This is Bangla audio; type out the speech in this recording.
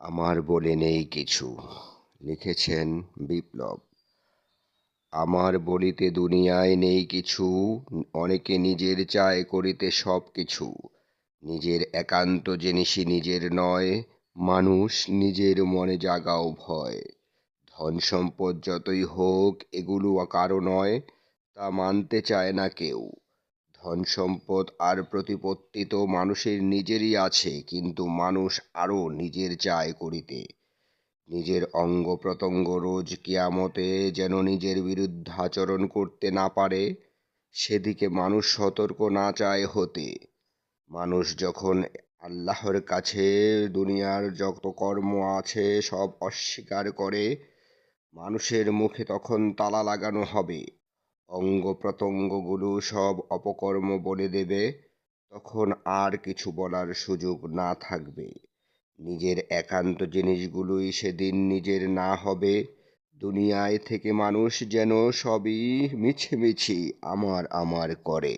আমার বলে নেই কিছু। লিখেছেন বিপ্লব। আমার বলিতে দুনিয়ায় নেই কিছু, অনেকে নিজের চায় করিতে সব কিছু। নিজের একান্ত জিনিসই নিজের নয়, মানুষ নিজের মনে জাগাও ভয়। ধন সম্পদ যতই হোক এগুলো কারো নয়, তা মানতে চায় না কেউ। ধন সম্পদ আর প্রতিপত্তি তো মানুষের নিজেরই আছে, কিন্তু মানুষ আরও নিজের চায় করিতে। নিজের অঙ্গ প্রত্যঙ্গ রোজ কিয়ামতে যেন নিজের বিরুদ্ধাচরণ করতে না পারে, সেদিকে মানুষ সতর্ক না চায় হতে। মানুষ যখন আল্লাহর কাছে দুনিয়ার যত কর্ম আছে সব অস্বীকার করে, মানুষের মুখে তখন তালা লাগানো হবে। অঙ্গ প্রত্যঙ্গগুলো সব অপকর্ম বলে দেবে, তখন আর কিছু বলার সুযোগ না থাকবে। নিজের একান্ত জিনিসগুলোই সেদিন নিজের না হবে। দুনিয়ায় থেকে মানুষ যেন সবই মিছিমিছি আমার আমার করে।